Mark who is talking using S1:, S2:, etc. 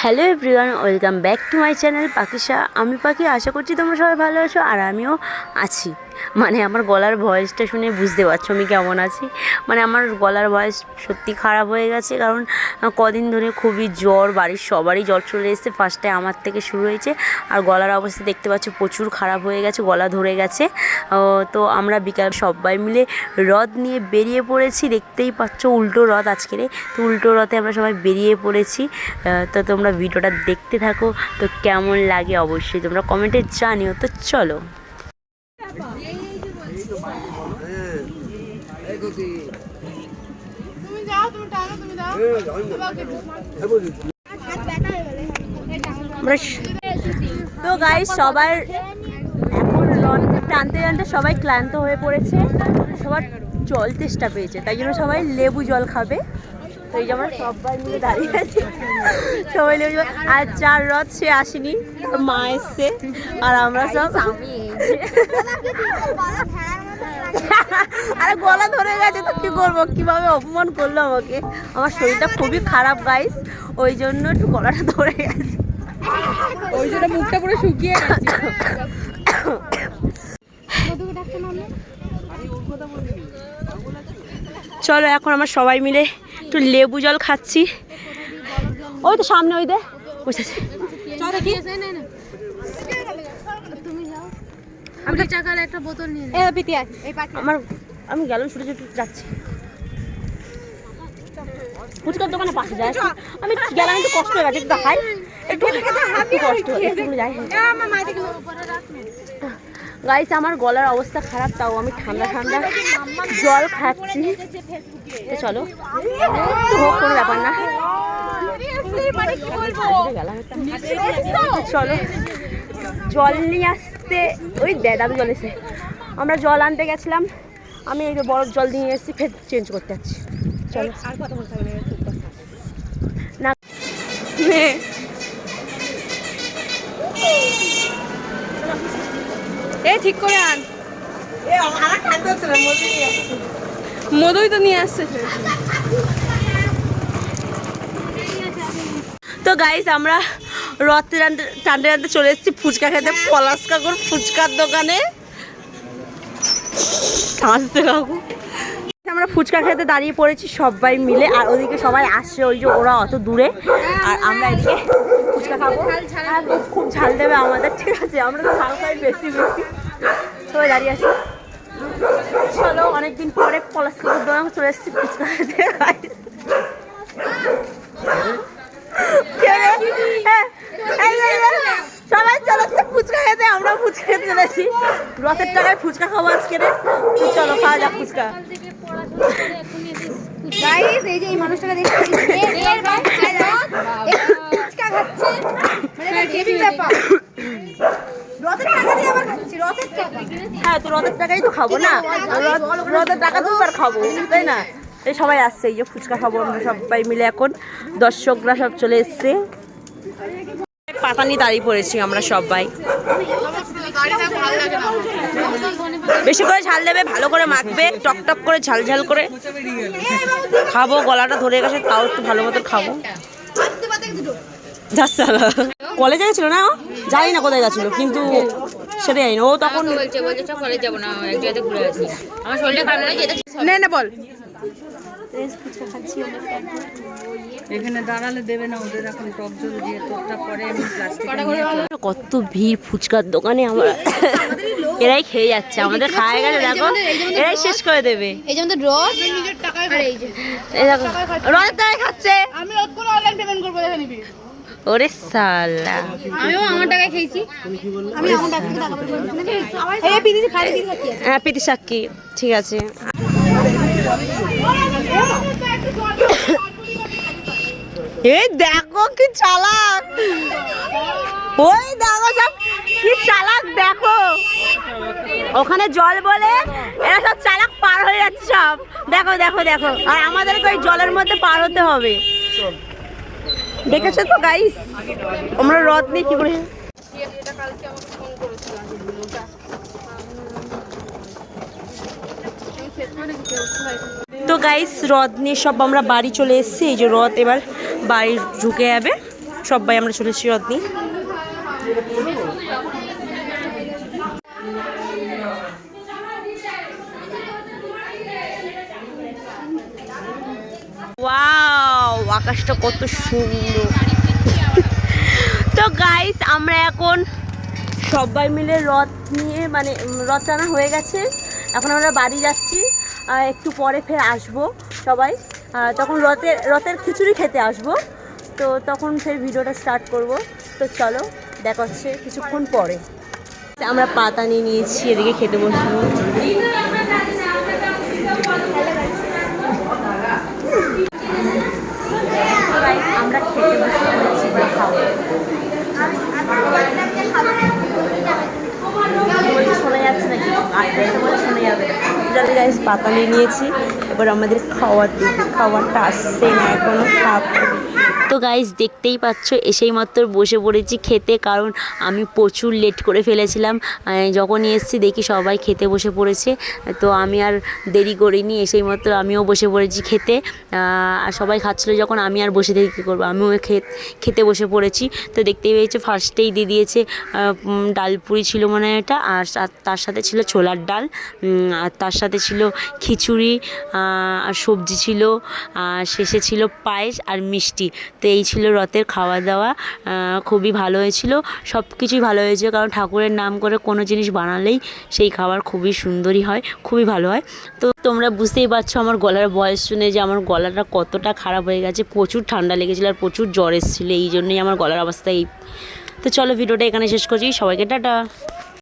S1: Hello everyone, welcome back to my channel Pakhisha. আমি পাখি, আশা করছি তোমরা সবাই ভালো আছো আর আমিও আছি। মানে আমার গলার ভয়েসটা শুনে বুঝতে পারছো আমি কেমন আছি। মানে আমার গলার ভয়েস সত্যি খারাপ হয়ে গেছে, কারণ কদিন ধরে খুবই জ্বর, বাড়ির সবারই জ্বর চলে এসেছে। ফার্স্টে আমার থেকে শুরু হয়েছে, আর গলার অবস্থা দেখতে পাচ্ছ প্রচুর খারাপ হয়ে গেছে, গলা ধরে গেছে। তো আমরা বিকাল সবাই মিলে রথ নিয়ে বেরিয়ে পড়েছি। দেখতেই পাচ্ছ উল্টো রথ আজকের, তো উল্টো রথে আমরা সবাই বেরিয়ে পড়েছি। তো তোমরা ভিডিওটা দেখতে থাকো, তো কেমন লাগে অবশ্যই তোমরা কমেন্টে জানিও। তো চলো। তো গাইস, সবার এখন রথ টানতে টানতে সবাই ক্লান্ত হয়ে পড়েছে, সবার জল তেষ্টা পেয়েছে, তাই জন্য সবাই লেবু জল খাবে। তো এই যে আমরা সবাই মিলে দাঁড়িয়ে আছি, সবাই লেবু জল। আর যার রথ সে আসেনি, তার মা এসছে, আর আমরা সব আরে গলা ধরে গেছে, তো কি করবো, কিভাবে অপমান করলো আমাকে। আমার শরীরটা খুবই খারাপ গাইস, ওই জন্য একটু গলাটা ধরে গেছে,
S2: ওই জন্য মুখটা পুরো শুকিয়ে গেছে।
S1: চলো এখন আমরা সবাই মিলে একটু লেবু জল খাচ্ছি। ওই তো সামনে, ওই দে বসেছে। আমি গেলাম ছুটে ছুটে যাচ্ছি, ফুচকার দোকানে পাশে যায়। আমি গেলাম, একটু কষ্ট হয়ে গেছে, একটু দেখাই, একটু কষ্ট একটু যাই। গাইস, আমার গলার অবস্থা খারাপ, তাও আমি ঠান্ডা ঠান্ডা জল খাচ্ছি। তো চলো, হোক, কোনো ব্যাপার না। চলো জল নিয়ে আসতে, ওই দাদু জল এসে, আমরা জল আনতে গেছিলাম, আমি এই যে বরফ জল দিয়ে এসেছি, ফের চেঞ্জ করতে যাচ্ছি। চলো আর কথা বলতে হবে না।
S2: এই ঠিক করে আন, মধুই তো নিয়ে আসছে।
S1: তো গাইস, আমরা রথ টানতে টানতে চলে এসেছি ফুচকা খেতে, পলাশ কাকুর ফুচকার দোকানে। আমরা ফুচকা খেতে দাঁড়িয়ে পড়েছি সবাই মিলে, আর ওদিকে সবাই আসছে, ওই যে ওরা অত দূরে, আর আমরা এদিকে ফুচকা খাবো। খুব ঝাল দেবে আমাদের, ঠিক আছে, আমরা তো ঝাল খাই বেশি বেশি, সবাই দাঁড়িয়ে আসি। চলো, অনেকদিন পরে পলাশ কাকুর দোকানে চলে এসেছি ফুচকা খেতে। সবাই চলে এসছে ফুচকা খেতে, আমরা ফুচকা খেতে চলে এসেছি। রথের টাকায় ফুচকা খাবো আজকে, চলো খাওয়া যাক ফুচকা।
S3: গাইস, এই যে এই মানুষটাকে দেখতে
S1: হ্যাঁ, তো রথের টাকাই তো খাবো না, রথের টাকা তো আর খাবো, তাই না? এই সবাই আসছে, এই যে ফুচকা খাবো আমরা সবাই মিলে। এখন দর্শকরা সব চলে এসছে, পাতা নিয়ে দাঁড়িয়ে পড়েছি আমরা সবাই। বেশি করে ঝাল দেবে, ভালো করে মাখবে, টক টক করে ঝাল ঝাল করে খাবো। গলাটা ধরে গেছে, তাও একটু ভালো মতো খাবো। কলেজে গেছিল না, জানি না কোথায় গেছিল, কিন্তু সেটা জানি না। ও তখন
S2: কলেজ যাবো না, এক জায়গাতে ঘুরে আসি, আমার শরীরটা খারাপ লাগে। নে না বল, এখানে দাঁড়ালে দেবে না ওদের, এখন টক জল দিয়ে টকটা পরে আমি প্লাস্টিক।
S1: কত ভিড় ফুচকার দোকানে, আমরা এরাই খেয়ে যাচ্ছে, আমাদের খাওয়া গেছে, দেখো এরাই শেষ করে দেবে।
S3: এই যে আমাদের রথ নিজের টাকায়, আর এই যে
S1: রথের টাকায় খাচ্ছে।
S3: আমি রথ করে অনলাইন পেমেন্ট করবো, দেখে নিবি।
S1: ওরে সালা,
S3: আমিও আমার টাকায় খেয়েছি, আমি আমার টাকা থেকে টাকা পেয়েছি। এই পিদিছি খাই দিই খাচ্ছি।
S1: হ্যাঁ, পিটি সাক্ষী, ঠিক আছে। এই দেখো কি চালাক, ওই দেখো সব কি চালাক, দেখো ওখানে জল বলে এরা সব চালাক পার হয়ে যাচ্ছে সব। দেখো দেখো দেখো, আর আমাদেরকে ওই জলের মধ্যে পার হতে হবে। দেখেছো তো গাইস, আমরা রথ নিয়ে কি করে। তো গাইস, রথ নিয়ে সব আমরা বাড়ি চলে এসেছি। এই যে রথ এবার বাড়ি ঢুকে যাবে, সবাই আমরা চলে এসেছি রথ নিয়ে। ওয়াও, আকাশটা কত সুন্দর। তো গাইস আমরা এখন সবাই মিলে রথ নিয়ে মানে রথ টানা হয়ে গেছে, এখন আমরা বাড়ি যাচ্ছি। একটু পরে ফের আসবো সবাই, তখন রথের খিচুড়ি খেতে আসবো, তো তখন ফের ভিডিওটা স্টার্ট করব। তো চলো দেখা হচ্ছে কিছুক্ষণ পরে। আমরা পাতা নিয়ে নিয়েছি, এদিকে খেতে বসবো। আমরা খেতে বসে খাবো। শোনা যাচ্ছে নাকি? আস্তে আস্তে বলে শোনা যাবে। যাদের গাইস পাতা নিয়ে নিয়েছি, এবার আমাদের খাওয়ারটা আসছে না এখনো, খাবো। তো গাইস দেখতেই পাচ্ছ এসেই মাত্র বসে পড়েছি খেতে, কারণ আমি প্রচুর লেট করে ফেলেছিলাম। যখনই এসেছি দেখি সবাই খেতে বসে পড়েছে, তো আমি আর দেরি করিনি, এসেই মাত্র আমিও বসে পড়েছি খেতে। আর সবাই খাচ্ছিলো যখন আমি আর বসে থেকে কী করবো, আমিও খেতে বসে পড়েছি। তো দেখতেই পেয়েছে ফার্স্টেই দিয়ে দিয়েছে ডাল পুরি ছিল মনে হয় এটা, আর তার সাথে ছিল ছোলার ডাল, আর তার সাথে ছিল খিচুড়ি, আর সবজি ছিল, আর শেষে ছিল পায়েস আর মিষ্টি। তো এই ছিল রথের খাওয়া দাওয়া, খুবই ভালো হয়েছিল, সব কিছুই ভালো হয়েছে, কারণ ঠাকুরের নাম করে কোনো জিনিস বানালেই সেই খাবার খুবই সুন্দরই হয়, খুবই ভালো হয়। তো তোমরা বুঝতেই পারছো আমার গলার ভয়েস শুনে যে আমার গলাটা কতটা খারাপ হয়ে গেছে, প্রচুর ঠান্ডা লেগেছিলো আর প্রচুর জ্বর এসেছিলো, এই জন্যই আমার গলার অবস্থা এই। তো চলো ভিডিওটা এখানে শেষ করছি, সবাইকে টাটা।